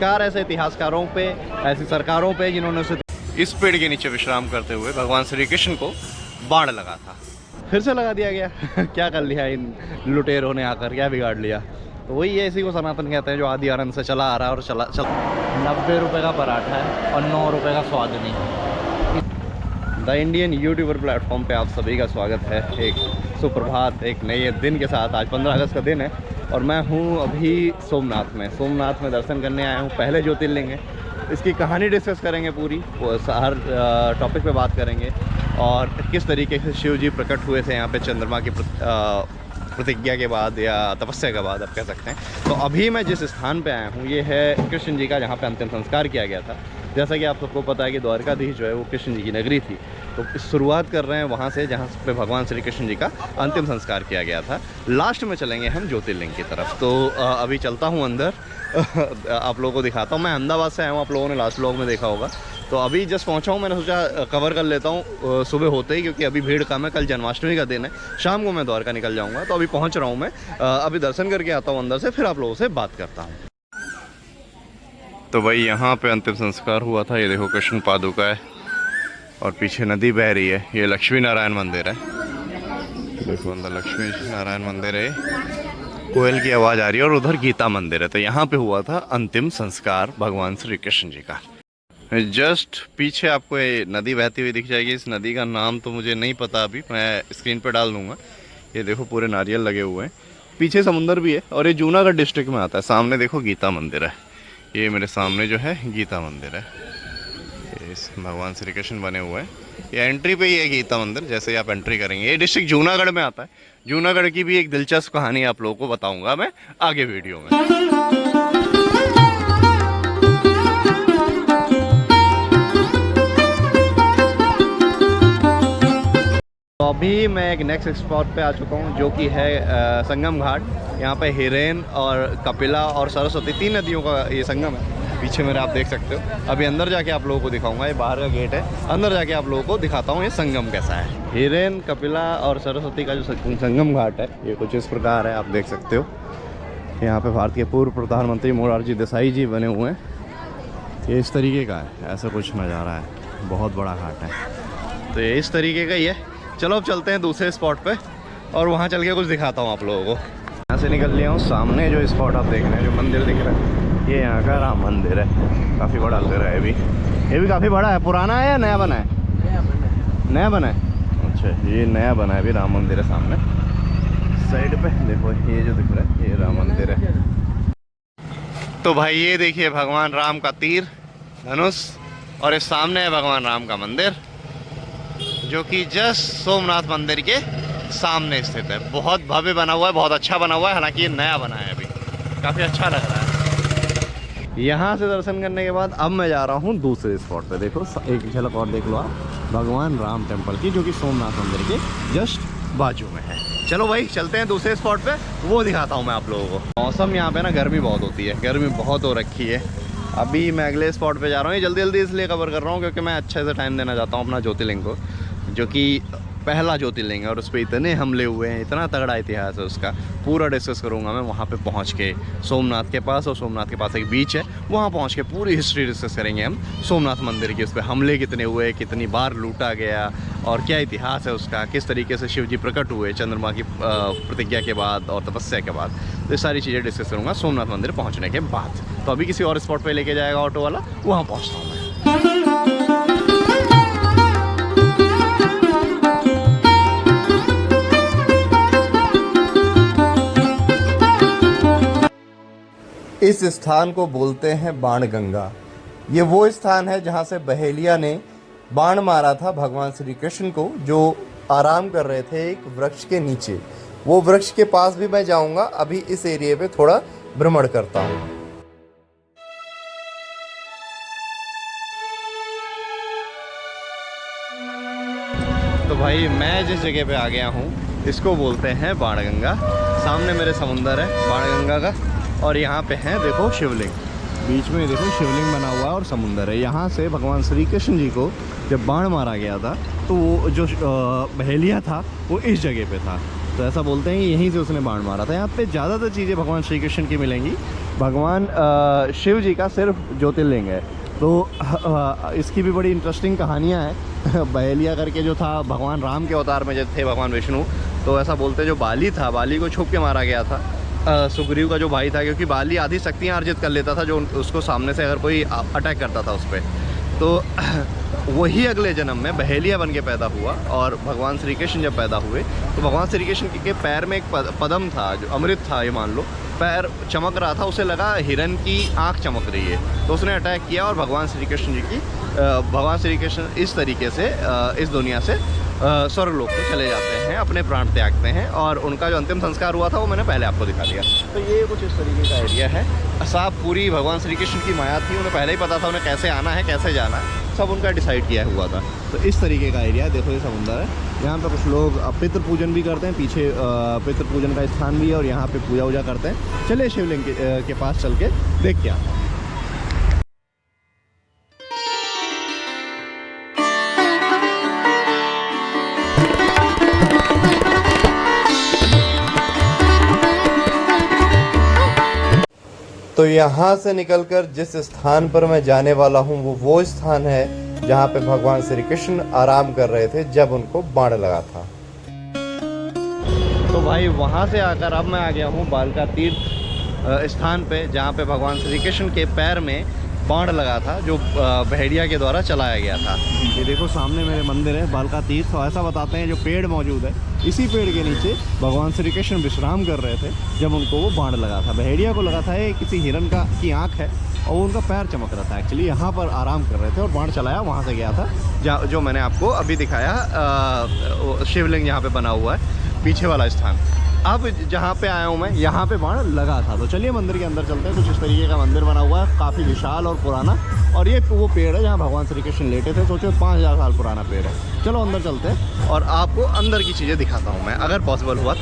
नमस्कार ऐसे इतिहासकारों पे, ऐसी सरकारों पे जिन्होंने उसे इस पेड़ के नीचे विश्राम करते हुए भगवान श्री कृष्ण को बाण लगा था। फिर से लगा दिया गया क्या कर लिया इन लुटेरों ने आकर, क्या बिगाड़ लिया। तो वही है, इसी को सनातन कहते हैं, जो आदि आनंद से चला आ रहा है और चला 90 रुपये का पराठा है और 9 रुपये का स्वाद नहीं। द इंडियन यूट्यूबर प्लेटफॉर्म पे आप सभी का स्वागत है। एक सुप्रभात, एक नए दिन के साथ। आज 15 अगस्त का दिन है और मैं हूँ अभी सोमनाथ में दर्शन करने आया हूँ। पहले ज्योतिर्लिंग है, इसकी कहानी डिस्कस करेंगे पूरी, हर टॉपिक पे बात करेंगे और किस तरीके से शिव जी प्रकट हुए थे यहाँ पे चंद्रमा की प्रतिज्ञा के बाद या तपस्या के बाद आप कह सकते हैं। तो अभी मैं जिस स्थान पे आया हूँ ये है कृष्ण जी का, जहाँ पे अंतिम संस्कार किया गया था। जैसा कि आप सबको पता है कि द्वारकाधीश जो है वो कृष्ण जी की नगरी थी। तो शुरुआत कर रहे हैं वहाँ से जहाँ पे भगवान श्री कृष्ण जी का अंतिम संस्कार किया गया था। लास्ट में चलेंगे हम ज्योतिर्लिंग की तरफ। तो अभी चलता हूँ अंदर आप लोगों को दिखाता हूँ। मैं अहमदाबाद से आया हूँ, आप लोगों ने लास्ट व्लॉग में देखा होगा। तो अभी जस्ट पहुँचा हूँ, मैंने सोचा कवर कर लेता हूँ सुबह होते ही, क्योंकि अभी भीड़ कम है। कल जन्माष्टमी का दिन है, शाम को मैं द्वारका निकल जाऊँगा। तो अभी पहुँच रहा हूँ मैं, अभी दर्शन करके आता हूँ अंदर से, फिर आप लोगों से बात करता हूँ। तो भाई यहाँ पे अंतिम संस्कार हुआ था। ये देखो कृष्ण पादुका है और पीछे नदी बह रही है। ये लक्ष्मी नारायण मंदिर है, देखो अंदर लक्ष्मी नारायण मंदिर है, कोयल की आवाज़ आ रही है और उधर गीता मंदिर है। तो यहाँ पे हुआ था अंतिम संस्कार भगवान श्री कृष्ण जी का। जस्ट पीछे आपको ये नदी बहती हुई दिख जाएगी। इस नदी का नाम तो मुझे नहीं पता, अभी मैं स्क्रीन पे डाल दूंगा। ये देखो पूरे नारियल लगे हुए हैं, पीछे समुंदर भी है और ये जूनागढ़ डिस्ट्रिक्ट में आता है। सामने देखो गीता मंदिर है, ये मेरे सामने जो है गीता मंदिर है। इस भगवान श्री कृष्ण बने हुए हैं। ये एंट्री पे ही है गीता मंदिर, जैसे ही आप एंट्री करेंगे। ये डिस्ट्रिक्ट जूनागढ़ में आता है। जूनागढ़ की भी एक दिलचस्प कहानी आप लोगों को बताऊंगा मैं आगे वीडियो में। तो अभी मैं एक नेक्स्ट स्पॉट पे आ चुका हूँ, जो कि है संगम घाट। यहाँ पे हिरेन और कपिला और सरस्वती, 3 नदियों का ये संगम है। पीछे मेरे आप देख सकते हो। अभी अंदर जाके आप लोगों को दिखाऊंगा, ये बाहर का गेट है, अंदर जाके आप लोगों को दिखाता हूँ ये संगम कैसा है। हिरेन, कपिला और सरस्वती का जो संगम घाट है ये कुछ इस प्रकार है, आप देख सकते हो। यहाँ पे भारत के पूर्व प्रधानमंत्री मोरारजी देसाई जी बने हुए हैं। ये इस तरीके का है, ऐसा कुछ नज़ारा है, बहुत बड़ा घाट है। तो ये इस तरीके का ही है। चलो अब चलते हैं दूसरे स्पॉट पे और वहाँ चल के कुछ दिखाता हूँ आप लोगों को। यहाँ से निकल लिया हूँ। सामने जो स्पॉट आप देख रहे हैं, जो मंदिर दिख रहा है, ये यहाँ का राम मंदिर है। काफ़ी बड़ा मंदिर है ये भी काफ़ी बड़ा है। पुराना है या नया बना है? नया बना है। अच्छा, ये नया बना है अभी, राम मंदिर है सामने साइड पे। देखो ये जो दिख रहा है ये राम मंदिर है। तो भाई ये देखिए भगवान राम का तीर धनुष, और इस सामने है भगवान राम का मंदिर, जो कि जस्ट सोमनाथ मंदिर के सामने स्थित है। बहुत भव्य बना हुआ है, बहुत अच्छा बना हुआ है। हालांकि ये नया बना है अभी, काफ़ी अच्छा लग रहा है। यहाँ से दर्शन करने के बाद अब मैं जा रहा हूँ दूसरे स्पॉट पे। देखो एक झलक और देख लो आप, भगवान राम टेम्पल की, जो कि सोमनाथ मंदिर के जस्ट बाजू में है। चलो भाई चलते हैं दूसरे स्पॉट पे, वो दिखाता हूँ मैं आप लोगों को। मौसम यहाँ पे ना गर्मी बहुत होती है, गर्मी बहुत हो रखी है। अभी मैं अगले स्पॉट पे जा रहा हूँ। ये जल्दी जल्दी इसलिए कवर कर रहा हूँ क्योंकि मैं अच्छे से टाइम देना चाहता हूँ अपना ज्योतिर्लिंग को, जो कि पहला ज्योतिर्लिंग है और उस पर इतने हमले हुए हैं, इतना तगड़ा इतिहास है उसका। पूरा डिस्कस करूंगा मैं वहाँ पे पहुँच के, सोमनाथ के पास। और सोमनाथ के पास एक बीच है, वहाँ पहुँच के पूरी हिस्ट्री डिस्कस करेंगे हम सोमनाथ मंदिर की। उस पर हमले कितने हुए, कितनी बार लूटा गया और क्या इतिहास है उसका, किस तरीके से शिव जी प्रकट हुए चंद्रमा की प्रतिज्ञा के बाद और तपस्या के बाद। तो ये सारी चीज़ें डिस्कस करूँगा सोमनाथ मंदिर पहुँचने के बाद। तो अभी किसी और स्पॉट पर लेके जाएगा ऑटो वाला, वहाँ पहुँचता हूँ मैं। इस स्थान को बोलते हैं बाणगंगा। ये वो स्थान है जहाँ से बहेलिया ने बाण मारा था भगवान श्री कृष्ण को, जो आराम कर रहे थे एक वृक्ष के नीचे। वो वृक्ष के पास भी मैं जाऊंगा। अभी इस एरिया पे थोड़ा भ्रमण करता हूँ। तो भाई मैं जिस जगह पे आ गया हूँ इसको बोलते हैं बाणगंगा। सामने मेरे समुंदर है बाणगंगा का, और यहाँ पे है देखो शिवलिंग, बीच में देखो शिवलिंग बना हुआ है और समुंदर है। यहाँ से भगवान श्री कृष्ण जी को जब बाण मारा गया था तो वो जो बहेलिया था वो इस जगह पे था। तो ऐसा बोलते हैं कि यहीं से उसने बाण मारा था। यहाँ पे ज़्यादातर चीज़ें भगवान श्री कृष्ण की मिलेंगी, भगवान शिव जी का सिर्फ ज्योतिर्लिंग है। तो इसकी भी बड़ी इंटरेस्टिंग कहानियाँ हैं। बहेलिया करके जो था भगवान राम के अवतार में जब थे भगवान विष्णु, तो ऐसा बोलते जो बाली था, बाली को छुप के मारा गया था सुग्रीव का जो भाई था, क्योंकि बाली आधी शक्तियाँ अर्जित कर लेता था जो उसको सामने से अगर कोई अटैक करता था उस पर। तो वही अगले जन्म में बहेलिया बन के पैदा हुआ और भगवान श्री कृष्ण जब पैदा हुए तो भगवान श्री कृष्ण के पैर में एक पदम था जो अमृत था, ये मान लो पैर चमक रहा था, उसे लगा हिरन की आंख चमक रही है, तो उसने अटैक किया और भगवान श्री कृष्ण जी की भगवान श्री कृष्ण इस तरीके से इस दुनिया से स्वर्गलोक में चले जाते हैं, अपने प्राण त्यागते हैं और उनका जो अंतिम संस्कार हुआ था वो मैंने पहले आपको दिखा दिया। तो ये कुछ इस तरीके का एरिया है। साफ पूरी भगवान श्री कृष्ण की माया थी, उन्हें पहले ही पता था उन्हें कैसे आना है कैसे जाना है, सब उनका डिसाइड किया हुआ था। तो इस तरीके का एरिया है। देखो ये समुंदर है, यहाँ पर कुछ लोग पितृ पूजन भी करते हैं, पीछे पितृ पूजन का स्थान भी है और यहाँ पे पूजा वूजा करते हैं। चलिए शिवलिंग के पास चल के देख के आते हैं। तो यहाँ से निकलकर जिस स्थान पर मैं जाने वाला हूँ वो स्थान है जहाँ पे भगवान श्री कृष्ण आराम कर रहे थे जब उनको बाण लगा था। तो भाई वहाँ से आकर अब मैं आ गया हूँ बालका तीर्थ स्थान पे, जहाँ पे भगवान श्री कृष्ण के पैर में बाण लगा था जो भेड़िया के द्वारा चलाया गया था। ये देखो सामने मेरे मंदिर है बालका तीर्थ। ऐसा बताते हैं जो पेड़ मौजूद है इसी पेड़ के नीचे भगवान श्री कृष्ण विश्राम कर रहे थे जब उनको वो बाण लगा था। भेड़िया को लगा था ये किसी हिरन की आँख है और उनका पैर चमक रहा था। एक्चुअली यहाँ पर आराम कर रहे थे और बाण चलाया, वहाँ से गया था जो मैंने आपको अभी दिखाया शिवलिंग यहाँ पे बना हुआ है पीछे वाला स्थान। अब जहाँ पे आया हूँ मैं यहाँ पे बाण लगा था। तो चलिए मंदिर के अंदर चलते हैं। कुछ इस तरीके का मंदिर बना हुआ है, काफ़ी विशाल और पुराना, और ये वो पेड़ है जहाँ भगवान श्री कृष्ण लेटे थे। सोचो 5000 साल पुराना पेड़ है। चलो अंदर चलते हैं और आपको अंदर की चीज़ें दिखाता हूँ मैं, अगर पॉसिबल हुआ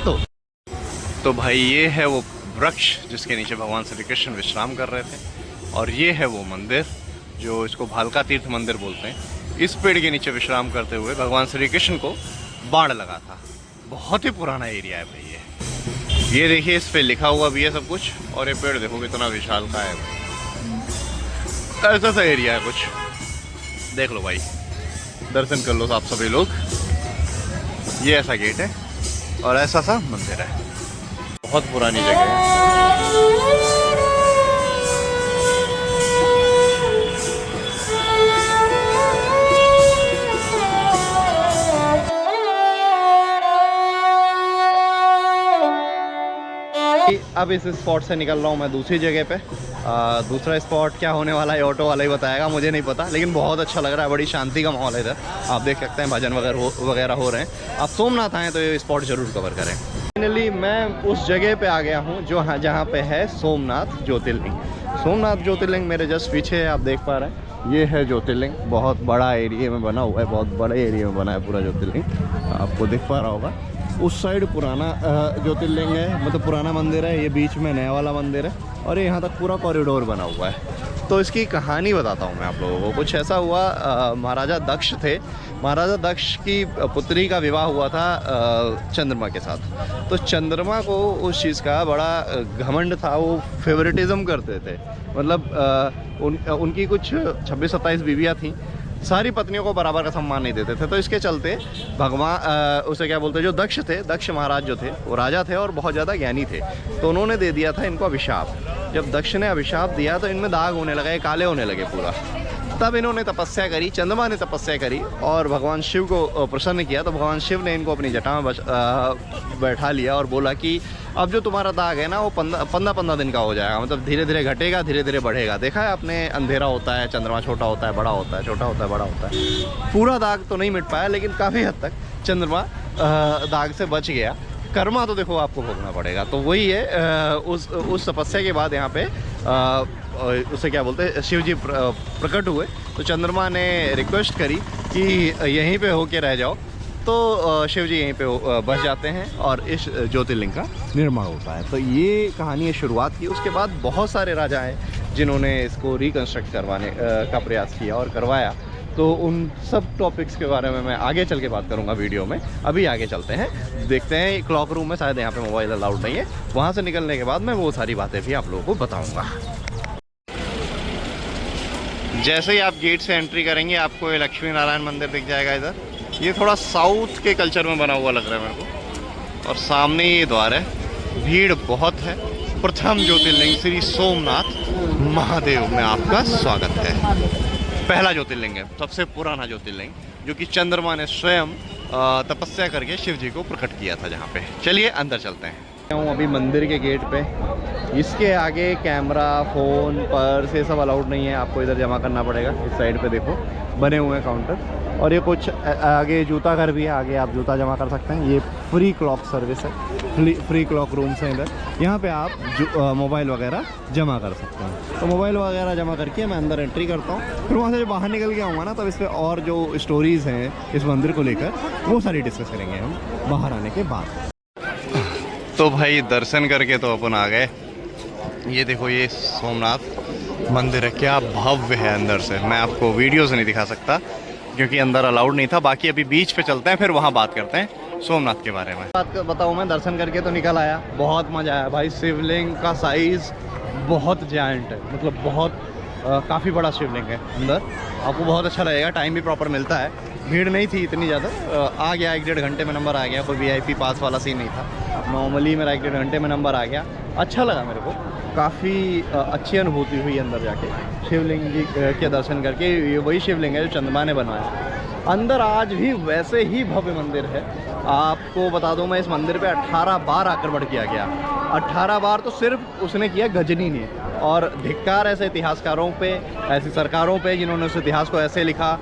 तो भाई ये है वो वृक्ष जिसके नीचे भगवान श्री कृष्ण विश्राम कर रहे थे, और ये है वो मंदिर जो इसको भालका तीर्थ मंदिर बोलते हैं। इस पेड़ के नीचे विश्राम करते हुए भगवान श्री कृष्ण को बाण लगा था। बहुत ही पुराना एरिया है भाई ये देखिए इस पे लिखा हुआ भी है सब कुछ, और ये पेड़ देखो कितना विशाल का है। ऐसा सा एरिया है कुछ, देख लो भाई, दर्शन कर लो आप सभी लोग। ये ऐसा गेट है और ऐसा सा मंदिर है, बहुत पुरानी जगह है। अब इस स्पॉट से निकल रहा हूँ मैं दूसरी जगह पे। दूसरा स्पॉट क्या होने वाला है ऑटो वाला ही बताएगा, मुझे नहीं पता, लेकिन बहुत अच्छा लग रहा है। बड़ी शांति का माहौल है इधर, आप देख सकते हैं भजन वगैरह हो रहे हैं। आप सोमनाथ आएँ तो ये स्पॉट ज़रूर कवर करें। फाइनली मैं उस जगह पे आ गया हूँ जहाँ पे है सोमनाथ ज्योतिर्लिंग। सोमनाथ ज्योतिर्लिंग मेरे जस्ट पीछे है, आप देख पा रहे हैं। ये है ज्योतिर्लिंग, बहुत बड़ा एरिया में बना हुआ है, बहुत बड़े एरिया में बना है पूरा ज्योतिर्लिंग, आपको दिख पा रहा होगा। उस साइड पुराना ज्योतिर्लिंग है, मतलब पुराना मंदिर है, ये बीच में नया वाला मंदिर है, और ये यहाँ तक पूरा कॉरिडोर बना हुआ है। तो इसकी कहानी बताता हूँ मैं आप लोगों को। कुछ ऐसा हुआ, महाराजा दक्ष थे, महाराजा दक्ष की पुत्री का विवाह हुआ था चंद्रमा के साथ। तो चंद्रमा को उस चीज़ का बड़ा घमंड था, वो फेवरेटिज्म करते थे, मतलब उनकी कुछ 26-27 बीवियाँ थीं, सारी पत्नियों को बराबर का सम्मान नहीं देते थे। तो इसके चलते भगवान उसे क्या बोलते, जो दक्ष थे, दक्ष महाराज जो थे वो राजा थे और बहुत ज़्यादा ज्ञानी थे, तो उन्होंने दे दिया था इनको अभिशाप। जब दक्ष ने अभिशाप दिया तो इनमें दाग होने लगे, काले होने लगे पूरा। तब इन्होंने तपस्या करी, चंद्रमा ने तपस्या करी और भगवान शिव को प्रसन्न किया। तो भगवान शिव ने इनको अपनी जटा में बैठा लिया और बोला कि अब जो तुम्हारा दाग है ना वो 15 दिन का हो जाएगा, मतलब धीरे धीरे घटेगा, धीरे धीरे बढ़ेगा। देखा है आपने, अंधेरा होता है, चंद्रमा छोटा होता है, बड़ा होता है, छोटा होता है, बड़ा होता है। पूरा दाग तो नहीं मिट पाया, लेकिन काफ़ी हद तक चंद्रमा दाग से बच गया। कर्मा तो देखो आपको भोगना पड़ेगा। तो वही है, उस तपस्या के बाद यहाँ पे उसे क्या बोलते हैं, शिव जी प्रकट हुए। तो चंद्रमा ने रिक्वेस्ट करी कि यहीं पे होके रह जाओ, तो शिव जी यहीं पे बस जाते हैं और इस ज्योतिर्लिंग का निर्माण होता है। तो ये कहानी है शुरुआत की। उसके बाद बहुत सारे राजा हैं जिन्होंने इसको रिकंस्ट्रक्ट करवाने का प्रयास किया और करवाया। तो उन सब टॉपिक्स के बारे में मैं आगे चल के बात करूंगा वीडियो में। अभी आगे चलते हैं, देखते हैं क्लॉक रूम में शायद यहाँ पे मोबाइल अलाउड नहीं है, वहाँ से निकलने के बाद मैं वो सारी बातें भी आप लोगों को बताऊंगा। जैसे ही आप गेट से एंट्री करेंगे आपको ये लक्ष्मी नारायण मंदिर दिख जाएगा इधर। ये थोड़ा साउथ के कल्चर में बना हुआ लग रहा है मेरे को। और सामने ये द्वार है, भीड़ बहुत है। प्रथम ज्योतिर्लिंग श्री सोमनाथ महादेव में आपका स्वागत है। पहला ज्योतिर्लिंग है, सबसे पुराना ज्योतिर्लिंग, जो कि चंद्रमा ने स्वयं तपस्या करके शिव जी को प्रकट किया था जहाँ पे। चलिए अंदर चलते हैं। हूँ अभी मंदिर के गेट पे। इसके आगे कैमरा, फ़ोन, पर्स ये सब अलाउड नहीं है, आपको इधर जमा करना पड़ेगा। इस साइड पे देखो बने हुए हैं काउंटर, और ये कुछ आगे जूता घर भी है, आगे आप जूता जमा कर सकते हैं। ये फ्री क्लॉक सर्विस है, फ्री क्लॉक रूम्स हैं इधर। यहाँ पे आप मोबाइल वगैरह जमा कर सकते हैं। तो मोबाइल वगैरह जमा करके मैं अंदर एंट्री करता हूँ, फिर वहाँ से बाहर निकल के आऊँगा ना, तब इस पर और जो स्टोरीज़ हैं इस मंदिर को लेकर वो सारी डिस्कस करेंगे हम बाहर आने के बाद। तो भाई दर्शन करके तो अपन आ गए। ये देखो ये सोमनाथ मंदिर है, क्या भव्य है अंदर से। मैं आपको वीडियो से नहीं दिखा सकता क्योंकि अंदर अलाउड नहीं था। बाकी अभी बीच पे चलते हैं, फिर वहाँ बात करते हैं सोमनाथ के बारे में। बात बताऊँ, मैं दर्शन करके तो निकल आया, बहुत मज़ा आया भाई। शिवलिंग का साइज़ बहुत जायंट है, मतलब बहुत काफ़ी बड़ा शिवलिंग है अंदर, आपको बहुत अच्छा लगेगा। टाइम भी प्रॉपर मिलता है, भीड़ नहीं थी इतनी ज़्यादा। आ गया 1-1.5 घंटे में नंबर आ गया, कोई VIP पास वाला सीन नहीं था। नॉर्मली मेरा 1-1.5 घंटे में नंबर आ गया। अच्छा लगा मेरे को, काफ़ी अच्छी अनुभूति हुई अंदर जाके शिवलिंग जी के दर्शन करके। ये वही शिवलिंग है जो चंद्रमा ने बनवाया। अंदर आज भी वैसे ही भव्य मंदिर है। आपको बता दूं, मैं इस मंदिर पे 18 बार आक्रमण किया गया। 18 बार तो सिर्फ उसने किया गजनी ने। और धिक्कार ऐसे इतिहासकारों पे, ऐसी सरकारों पे जिन्होंने उस इतिहास को ऐसे लिखा,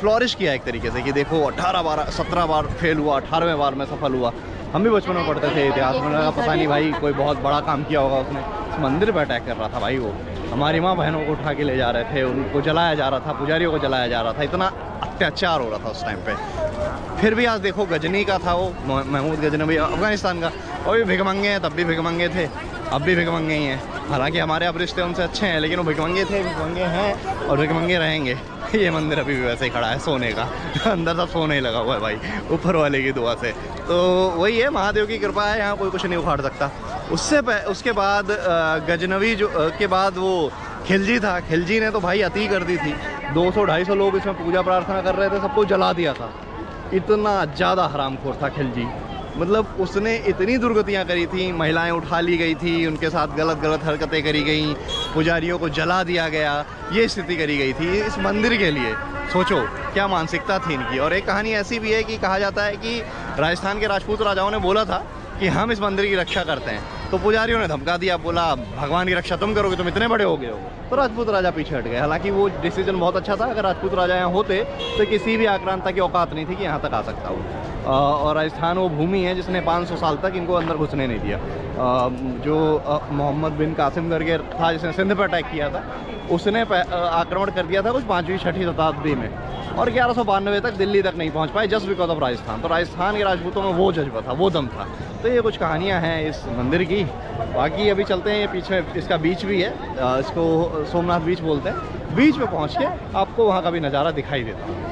फ्लॉरिश किया एक तरीके से कि देखो 18 बार 17 बार फेल हुआ, 18वें बार में सफल हुआ। हम भी बचपन में पढ़ते थे इतिहास में, लगा पता नहीं भाई कोई बहुत बड़ा काम किया होगा उसने। इस मंदिर पर अटैक कर रहा था भाई वो, हमारी माँ बहनों को उठा के ले जा रहे थे, उनको जलाया जा रहा था, पुजारियों को जलाया जा रहा था। इतना अत्याचार हो रहा था उस टाइम पे। फिर भी आज देखो गजनी का था वो, महमूद गजनवी, अफगानिस्तान का। और भी भिखमंगे हैं, तब भी भिखमंगे थे, अब भी भिखमंगे ही हैं। हालांकि हमारे अब रिश्ते उनसे अच्छे हैं, लेकिन वो भिखमंगे थे, भिखमंगे हैं और भिखमंगे रहेंगे। ये मंदिर अभी भी वैसे ही खड़ा है, सोने का। अंदर सब सोने ही लगा हुआ है भाई, ऊपर वाले की दुआ से। तो वही है, महादेव की कृपा है, यहाँ कोई कुछ नहीं उखाड़ सकता। उसके बाद गजनवी जो के बाद वो खिलजी था। खिलजी ने तो भाई अति कर दी थी। 200-250 लोग इसमें पूजा प्रार्थना कर रहे थे, सबको जला दिया था। इतना ज़्यादा हरामखोर था खिलजी, मतलब उसने इतनी दुर्गतियाँ करी थी। महिलाएं उठा ली गई थी, उनके साथ गलत हरकतें करी गई, पुजारियों को जला दिया गया, ये स्थिति करी गई थी इस मंदिर के लिए। सोचो क्या मानसिकता थी इनकी। और एक कहानी ऐसी भी है कि कहा जाता है कि राजस्थान के राजपूत राजाओं ने बोला था कि हम इस मंदिर की रक्षा करते हैं, तो पुजारियों ने धमका दिया, बोला भगवान की रक्षा तुम करोगे, तुम इतने बड़े हो गए हो। तो राजपूत राजा पीछे हट गए। हालांकि वो डिसीजन बहुत अच्छा था, अगर राजपूत राजा यहाँ होते तो किसी भी आक्रांता की औकात नहीं थी कि यहाँ तक आ सकता हो। और राजस्थान वो भूमि है जिसने 500 साल तक इनको अंदर घुसने नहीं दिया। जो मोहम्मद बिन कासिम करके था जिसने सिंध पर अटैक किया था, उसने आक्रमण कर दिया था कुछ 5वीं-6वीं शताब्दी में, और 1192 तक दिल्ली तक नहीं पहुंच पाए, जस्ट बिकॉज ऑफ राजस्थान। तो राजस्थान के राजपूतों में वो जज्बा था, वो दम था। तो ये कुछ कहानियां हैं इस मंदिर की। बाकी अभी चलते हैं, ये पीछे इसका बीच भी है, इसको सोमनाथ बीच बोलते हैं। बीच पे पहुंच के आपको वहाँ का भी नज़ारा दिखाई देता है।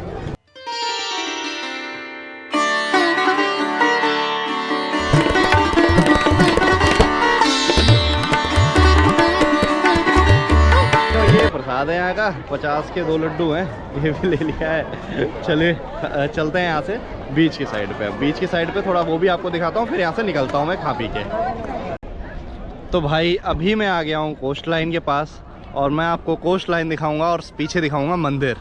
प्रसाद है यहाँ का, 50 के 2 लड्डू हैं, ये भी ले लिया है। चलिए चलते हैं यहाँ से बीच की साइड पे। बीच की साइड पे थोड़ा वो भी आपको दिखाता हूँ, फिर यहाँ से निकलता हूँ मैं खा पी के। तो भाई अभी मैं आ गया हूँ कोस्ट लाइन के पास, और मैं आपको कोस्ट लाइन दिखाऊंगा और पीछे दिखाऊंगा मंदिर।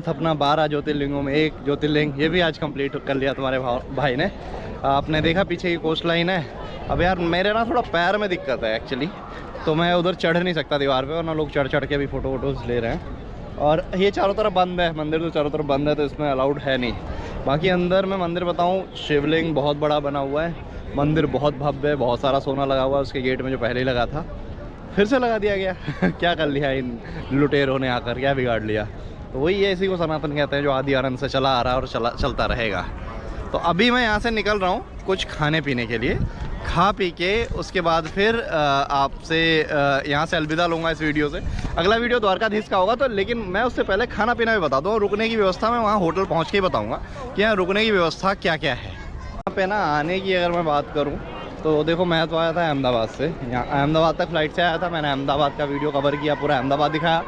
अपना 12 ज्योतिर्लिंगों में एक ज्योतिर्लिंग ये भी आज कंप्लीट कर लिया तुम्हारे भाई ने। आपने देखा पीछे की कोस्ट लाइन है। अब यार मेरे ना थोड़ा पैर में दिक्कत है एक्चुअली, तो मैं उधर चढ़ नहीं सकता दीवार पे, वरना लोग चढ़ के भी फोटोज ले रहे हैं। और ये चारों तरफ बंद है, मंदिर तो चारों तरफ बंद है, तो इसमें अलाउड है नहीं। बाकी अंदर मैं मंदिर बताऊँ, शिवलिंग बहुत बड़ा बना हुआ है, मंदिर बहुत भव्य है, बहुत सारा सोना लगा हुआ है उसके गेट में जो पहले ही लगा था। फिर से लगा दिया गया। क्या कर लिया इन लुटेरों ने आकर, क्या बिगाड़ लिया। तो वही है, इसी को सनातन कहते हैं, जो आदि आनंद से चला आ रहा है और चलता रहेगा। तो अभी मैं यहाँ से निकल रहा हूँ कुछ खाने पीने के लिए, खा पी के उसके बाद फिर आपसे यहाँ से अलविदा लूँगा इस वीडियो से। अगला वीडियो द्वारकाधीश का होगा, तो लेकिन मैं उससे पहले खाना पीना भी बता दूँ, रुकने की व्यवस्था मैं वहाँ होटल पहुँच के ही बताऊँगा कि यहाँ रुकने की व्यवस्था क्या क्या है। यहाँ पे ना आने की अगर मैं बात करूँ तो देखो, मैं तो आया था अहमदाबाद से, यहाँ अहमदाबाद तक फ़्लाइट से आया था। मैंने अहमदाबाद का वीडियो कवर किया, पूरा अहमदाबाद दिखाया।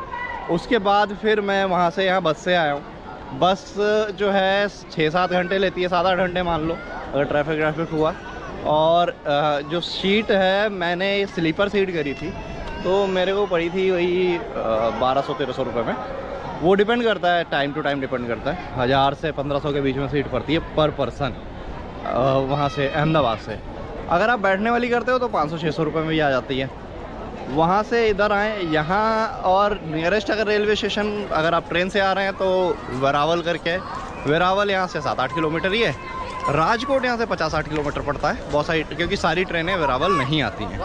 उसके बाद फिर मैं वहाँ से यहाँ बस से आया हूँ। बस जो है 6-7 घंटे लेती है, 7-8 घंटे मान लो अगर ट्रैफिक हुआ। और जो सीट है, मैंने स्लीपर सीट करी थी, तो मेरे को पड़ी थी वही 1200-1300 रुपये में। वो डिपेंड करता है, टाइम टू टाइम डिपेंड करता है। 1000 से 1500 के बीच में सीट पड़ती है पर पर्सन वहाँ से, अहमदाबाद से। अगर आप बैठने वाली करते हो तो 500-600 रुपये में भी आ जाती है। वहाँ से इधर आएँ यहाँ, और नियरेस्ट अगर रेलवे स्टेशन अगर आप ट्रेन से आ रहे हैं तो वेरावल करके, वेरावल यहाँ से 7-8 किलोमीटर ही है। राजकोट यहाँ से 50-60 किलोमीटर पड़ता है, बहुत सारी, क्योंकि सारी ट्रेनें वेरावल नहीं आती हैं।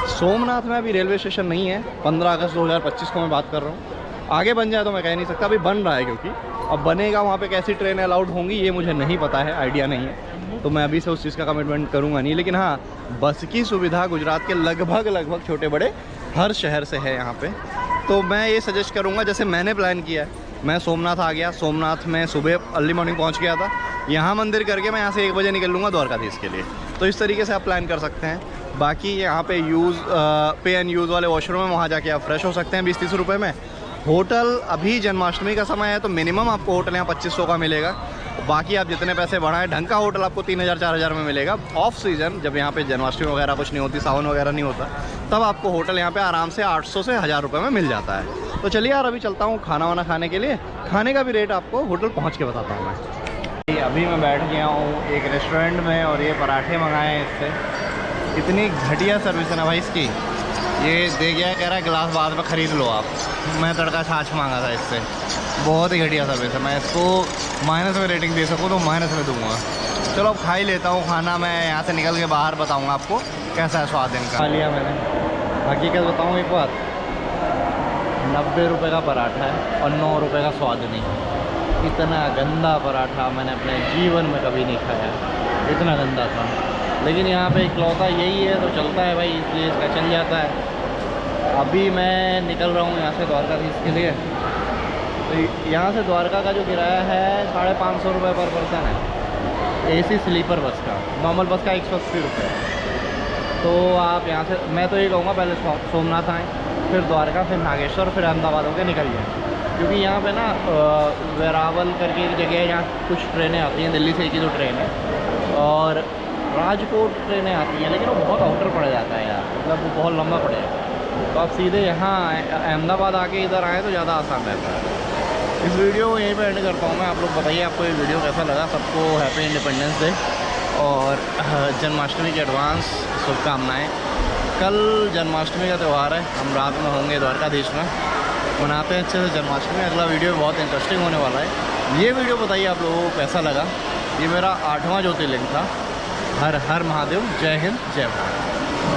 सोमनाथ में अभी रेलवे स्टेशन नहीं है, 15 अगस्त 2025 को मैं बात कर रहा हूँ। आगे बन जाए तो मैं कह नहीं सकता, अभी बन रहा है, क्योंकि अब बनेगा वहाँ पे कैसी ट्रेनें अलाउड होंगी ये मुझे नहीं पता है, आइडिया नहीं है, तो मैं अभी से उस चीज़ का कमिटमेंट करूँगा नहीं। लेकिन हाँ, बस की सुविधा गुजरात के लगभग छोटे बड़े हर शहर से है यहाँ पे। तो मैं ये सजेस्ट करूँगा, जैसे मैंने प्लान किया है, मैं सोमनाथ आ गया, सोमनाथ में सुबह अर्ली मॉर्निंग पहुँच गया था, यहाँ मंदिर करके मैं यहाँ से 1 बजे निकल लूँगा द्वारकाधीश के लिए। तो इस तरीके से आप प्लान कर सकते हैं। बाकी यहाँ पे पे एंड यूज़ वाले वॉशरूम है, वहाँ जाके आप फ्रेश हो सकते हैं 20-30 रुपये में। होटल अभी जन्माष्टमी का समय है तो मिनिमम आपको होटल यहाँ 2500 का मिलेगा। बाकी आप जितने पैसे बढ़ाएं, ढंग का होटल आपको 3000-4000 में मिलेगा। ऑफ सीज़न, जब यहाँ पे जन्माष्टमी वगैरह कुछ नहीं होती, सावन वगैरह नहीं होता, तब आपको होटल यहाँ पे आराम से 800 से 1000 रुपये में मिल जाता है। तो चलिए यार, अभी चलता हूँ खाना वाना खाने के लिए। खाने का भी रेट आपको होटल पहुँच के बताता हूँ मैं। अभी मैं बैठ गया हूँ एक रेस्टोरेंट में और ये पराठे मंगाए हैं इससे। इतनी घटिया सर्विस है ना भाई इसकी। ये दे गया, कह रहा है गिलास बाद में ख़रीद लो आप। मैं तड़का छाछ मांगा था इससे, बहुत ही घटिया सर्विस है। मैं इसको माइनस में रेटिंग दे सकूँ तो माइनस में दूंगा। चलो अब खा ही लेता हूँ खाना। मैं यहाँ से निकल के बाहर बताऊँगा आपको कैसा है स्वाद इनका। खा लिया मैंने। हकीकत बताऊँ एक बात, 90 रुपये का पराठा है और 9 रुपये का स्वाद नहीं। इतना गंदा पराठा मैंने अपने जीवन में कभी नहीं खाया, इतना गंदा था। लेकिन यहाँ पे इकलौता यही है तो चलता है भाई, इसलिए इसका चल जाता है। अभी मैं निकल रहा हूँ यहाँ से द्वारकाधीश के लिए। तो यहाँ से द्वारका का जो किराया है 550 रुपये पर पर्सन है, AC स्लीपर बस का। नॉर्मल बस का 180 रुपये। तो आप यहाँ से, मैं तो ये कहूँगा पहले सोमनाथ आएँ, फिर द्वारका, फिर नागेश्वर, फिर अहमदाबाद होकर निकल जाए। क्योंकि यहाँ पे ना वेरावल करके एक जगह है, यहाँ कुछ ट्रेनें आती हैं, दिल्ली से एक ही दो ट्रेन है, और राजकोट ट्रेनें आती हैं, लेकिन वो बहुत आउटर पड़ जाता है यार, मतलब वो बहुत लंबा पड़ेगा। तो आप सीधे यहाँ अहमदाबाद आके इधर आएँ तो ज़्यादा आसान रहता है। इस वीडियो को यहीं पे एंड करता हूँ मैं। आप लोग बताइए आपको ये वीडियो कैसा लगा। सबको हैप्पी इंडिपेंडेंस डे और जन्माष्टमी की एडवांस शुभकामनाएँ। कल जन्माष्टमी का त्यौहार है, हम रात में होंगे द्वारकाधीश में, मनाते हैं अच्छे से जन्माष्टमी। अगला वीडियो बहुत इंटरेस्टिंग होने वाला है। ये वीडियो बताइए आप लोगों को कैसा लगा। ये मेरा 8वां ज्योतिर्लिंग था। हर हर महादेव। जय हिंद, जय भारत।